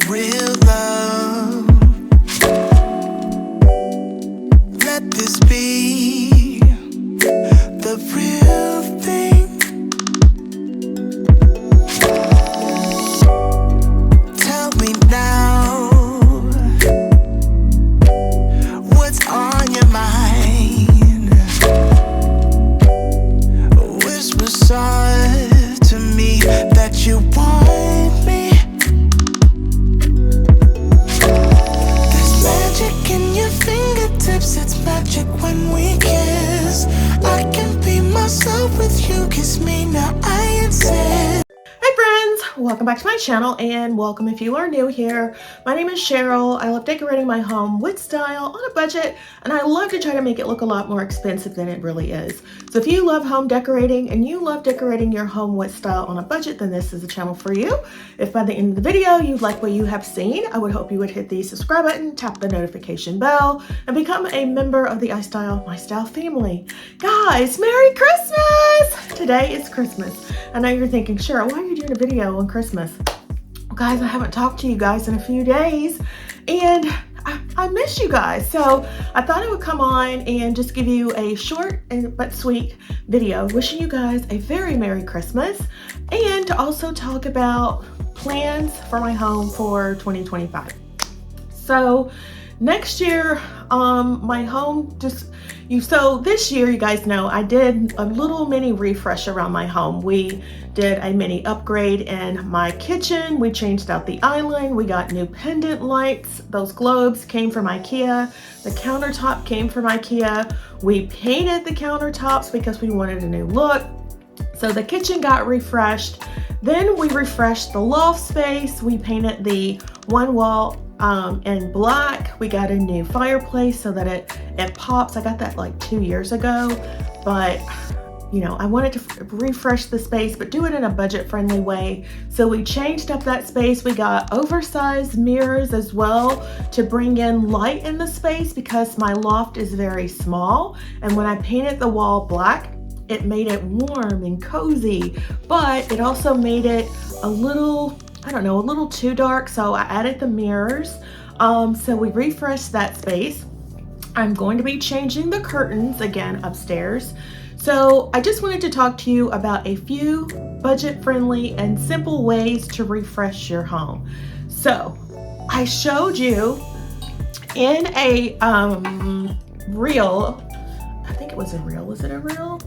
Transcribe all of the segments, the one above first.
real love. Let this be the real thing. Tell me now, what's on your mind? Whisper soft to me that you want me. There's magic in your fingertips, it's magic when we kiss. I can be myself with you, kiss me now, I insist. Hi friends, welcome back to my channel and welcome if you are new here. My name is Cheryl. I love decorating my home with style on a budget, and I love to try to make it look a lot more expensive than it really is. So if you love home decorating and you love decorating your home with style on a budget, then this is the channel for you. If by the end of the video you like what you have seen, I would hope you would hit the subscribe button, tap the notification bell, and become a member of the iStylEMYSTYLE family. Guys, Merry Christmas! Today is Christmas. I know you're thinking, Cheryl, why are you doing a video on Christmas? Well, guys, I haven't talked to you guys in a few days, and I miss you guys. So I thought I would come on and just give you a short but sweet video wishing you guys a very Merry Christmas, and to also talk about plans for my home for 2025. So next year, my home so this year, you guys know, I did a little mini refresh around my home. We did a mini upgrade in my kitchen. We changed out the island. We got new pendant lights. Those globes came from IKEA. The countertop came from IKEA. We painted the countertops because we wanted a new look. So the kitchen got refreshed. Then we refreshed the loft space. We painted the one wall in black. We got a new fireplace so that it pops. I got that like 2 years ago, but you know, I wanted to refresh the space, but do it in a budget-friendly way. So we changed up that space. We got oversized mirrors as well to bring in light in the space because my loft is very small. And when I painted the wall black, it made it warm and cozy, but it also made it a little, I don't know, a little too dark. So I added the mirrors. So we refreshed that space. I'm going to be changing the curtains again upstairs. So I just wanted to talk to you about a few budget-friendly and simple ways to refresh your home. So I showed you in a reel, I think it was a reel, was it a reel?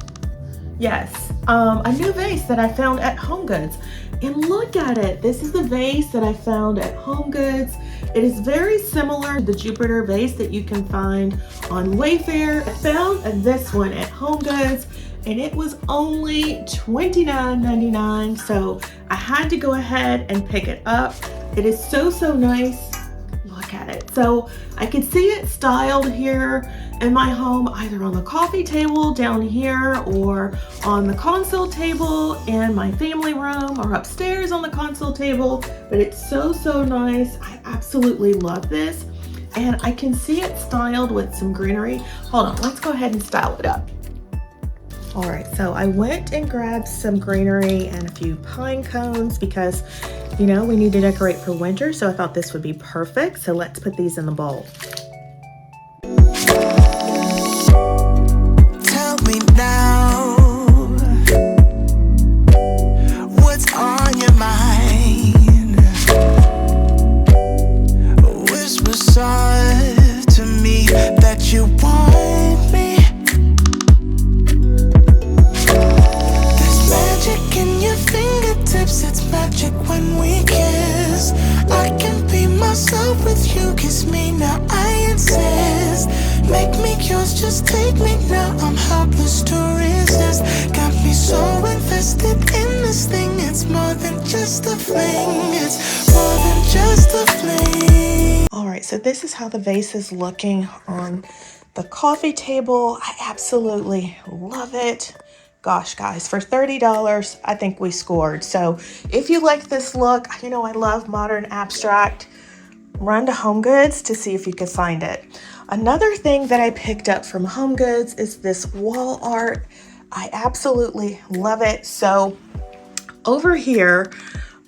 Yes, a new vase that I found at HomeGoods. And look at it. This is the vase that I found at HomeGoods. It is very similar to the Jupiter vase that you can find on Wayfair. I found this one at HomeGoods and it was only $29.99. So I had to go ahead and pick it up. It is so nice. Look at it. So I could see it styled here in my home, either on the coffee table down here or on the console table in my family room or upstairs on the console table. But it's so nice. I absolutely love this. And I can see it styled with some greenery. Hold on, let's go ahead and style it up. All right, so I went and grabbed some greenery and a few pine cones because, you know, we need to decorate for winter. So I thought this would be perfect. So let's put these in the bowl. Tell me now, what's on your mind? Whisper soft to me that you want me. There's magic in your fingertips, it's magic when we kiss. I can be myself with you, kiss me now, I insist. Make me yours, just take me now, I'm helpless to resist. Got me so invested in this thing, it's more than just a fling. It's more than just a fling. All right, so this is how the vase is looking on the coffee table. I absolutely love it. Gosh, guys, for $30, I think we scored. So if you like this look, you know I love modern abstract, run to HomeGoods to see if you can find it. Another thing that I picked up from HomeGoods is this wall art. I absolutely love it. So over here,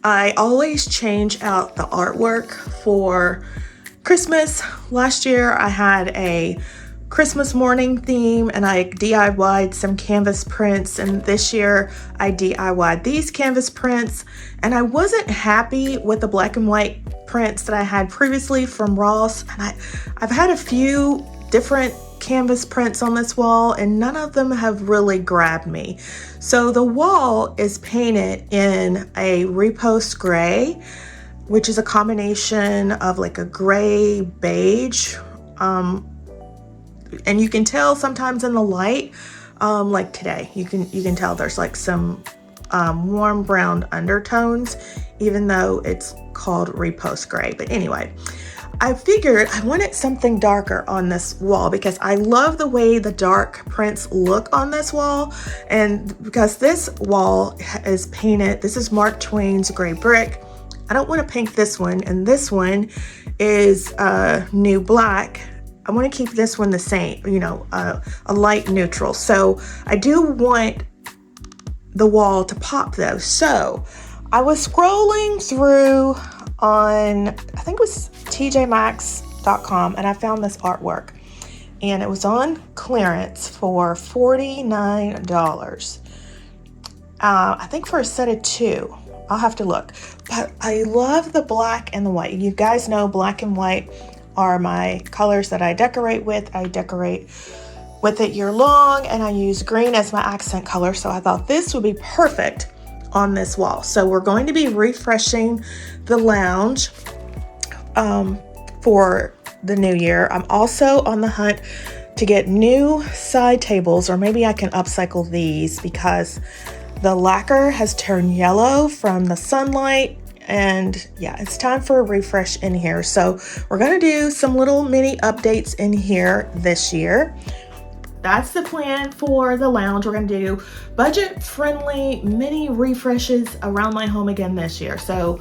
I always change out the artwork for Christmas. Last year I had a Christmas morning theme and I DIY'd some canvas prints, and this year I DIY'd these canvas prints, and I wasn't happy with the black and white prints that I had previously from Ross, and I've had a few different canvas prints on this wall and none of them have really grabbed me. So the wall is painted in a repost gray, which is a combination of like a gray beige, and you can tell sometimes in the light, like today, you can tell there's like some warm brown undertones, even though it's called repost gray. But anyway, I figured I wanted something darker on this wall because I love the way the dark prints look on this wall. And because this wall is painted, this is Mark Twain's gray brick. I don't want to paint this one, and this one is new black. I want to keep this one the same, you know, a light neutral. So I do want the wall to pop though. So I was scrolling through on, I think it was tjmax.com, and I found this artwork and it was on clearance for $49. I think for a set of two. I'll have to look, but I love the black and the white. You guys know black and white are my colors that I decorate with. I decorate with it year long, and I use green as my accent color. So I thought this would be perfect on this wall. So we're going to be refreshing the lounge for the new year. I'm also on the hunt to get new side tables, or maybe I can upcycle these because the lacquer has turned yellow from the sunlight. And yeah, it's time for a refresh in here. So we're going to do some little mini updates in here this year. That's the plan for the lounge. We're going to do budget-friendly mini refreshes around my home again this year. So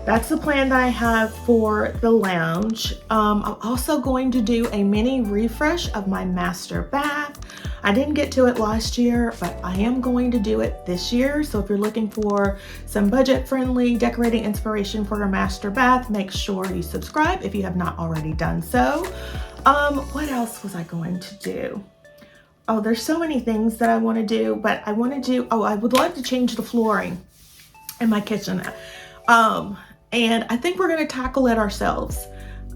that's the plan that I have for the lounge. I'm also going to do a mini refresh of my master bath. I didn't get to it last year, but I am going to do it this year. So if you're looking for some budget-friendly decorating inspiration for your master bath, make sure you subscribe if you have not already done so. What else was I going to do? Oh, there's so many things that I want to do, but I want to do, I would love to change the flooring in my kitchen. And I think we're going to tackle it ourselves.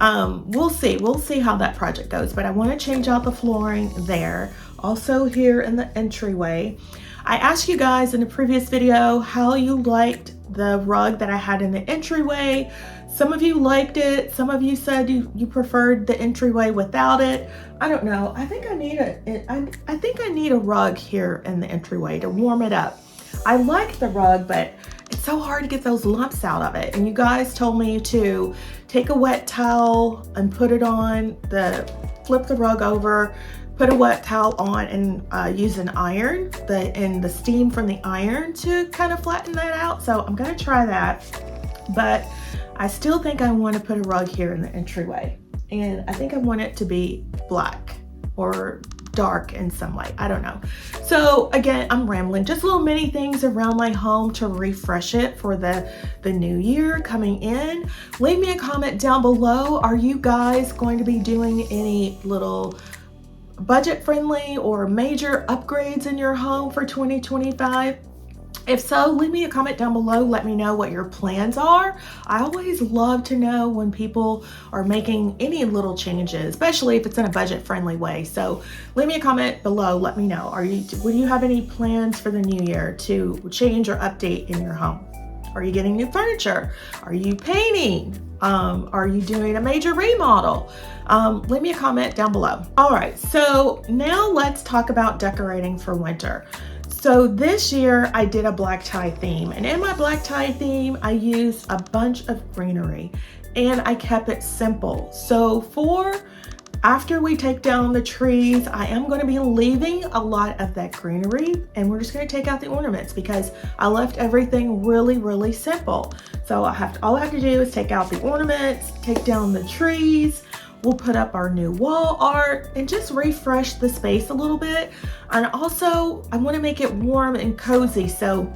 We'll see how that project goes, but I want to change out the flooring there. Also here in the entryway. I asked you guys in a previous video how you liked the rug that I had in the entryway. Some of you liked it. Some of you said you preferred the entryway without it. I don't know. I think I need a rug here in the entryway to warm it up. I like the rug, but it's so hard to get those lumps out of it. And you guys told me to take a wet towel and put it on flip the rug over, put a wet towel on, and use an iron, and the steam from the iron to kind of flatten that out. So I'm gonna try that, but I still think I want to put a rug here in the entryway, and I think I want it to be black or dark in some light. I don't know. So again, I'm rambling. Just little mini things around my home to refresh it for the new year coming in. Leave me a comment down below. Are you guys going to be doing any little budget-friendly or major upgrades in your home for 2025? If so, leave me a comment down below. Let me know what your plans are. I always love to know when people are making any little changes, especially if it's in a budget-friendly way. So leave me a comment below. Let me know. Would you have any plans for the new year to change or update in your home? Are you getting new furniture? Are you painting? Are you doing a major remodel? Leave me a comment down below. All right, so now let's talk about decorating for winter. So this year I did a black tie theme, and in my black tie theme, I used a bunch of greenery and I kept it simple. So after we take down the trees, I am going to be leaving a lot of that greenery, and we're just going to take out the ornaments because I left everything really, really simple. So all I have to do is take out the ornaments, take down the trees. We'll put up our new wall art and just refresh the space a little bit. And also, I want to make it warm and cozy. So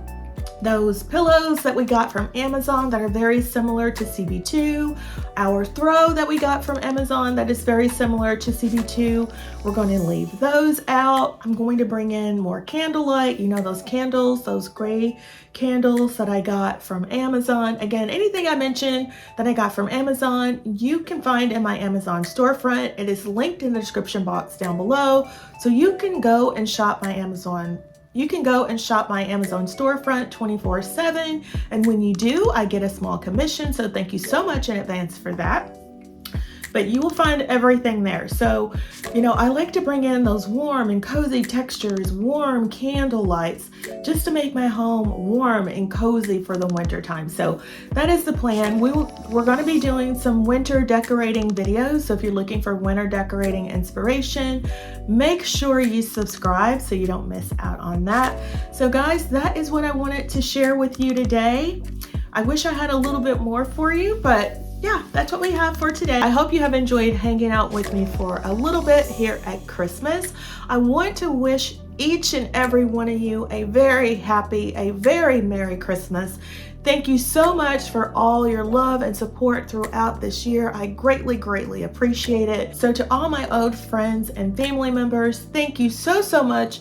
those pillows that we got from Amazon that are very similar to CB2, our throw that we got from Amazon that is very similar to CB2. We're going to leave those out. I'm going to bring in more candlelight, you know, those candles, those gray candles that I got from Amazon. Again, anything I mentioned that I got from Amazon, you can find in my Amazon storefront. It is linked in the description box down below, so you can go and shop my Amazon. You can go and shop my Amazon storefront 24/7, and when you do, I get a small commission, so thank you so much in advance for that. But you will find everything there. So, you know, I like to bring in those warm and cozy textures, warm candle lights, just to make my home warm and cozy for the winter time. So that is the plan. We're going to be doing some winter decorating videos. So if you're looking for winter decorating inspiration, make sure you subscribe so you don't miss out on that. So guys, that is what I wanted to share with you today. I wish I had a little bit more for you, but yeah, that's what we have for today. I hope you have enjoyed hanging out with me for a little bit here at Christmas. I want to wish each and every one of you a very happy, a very Merry Christmas. Thank you so much for all your love and support throughout this year. I greatly, greatly appreciate it. So to all my old friends and family members, thank you so, so much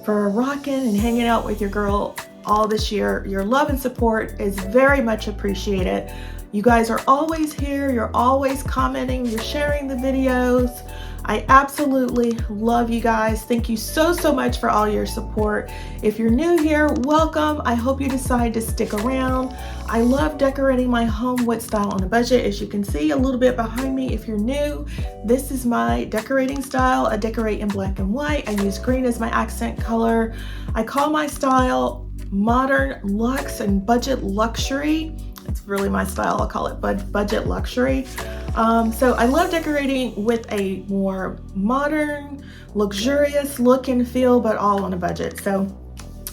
for rocking and hanging out with your girl all this year. Your love and support is very much appreciated. You guys are always here, you're always commenting, you're sharing the videos. I absolutely love you guys. Thank you so, so much for all your support. If you're new here, welcome. I hope you decide to stick around. I love decorating my home with style on a budget. As you can see a little bit behind me, if you're new, this is my decorating style. I decorate in black and white. I use green as my accent color. I call my style modern, luxe, and budget luxury. It's really my style. I'll call it budget luxury. So I love decorating with a more modern, luxurious look and feel, but all on a budget. So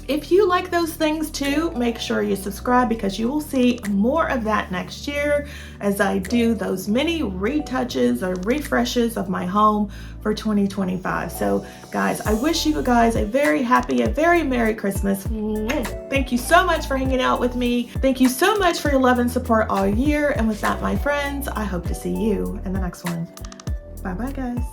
if you like those things too, make sure you subscribe because you will see more of that next year as I do those mini retouches or refreshes of my home for 2025. So guys, I wish you guys a very happy, a very Merry Christmas. Thank you so much for hanging out with me. Thank you so much for your love and support all year. And with that, my friends, I hope to see you in the next one. Bye-bye, guys.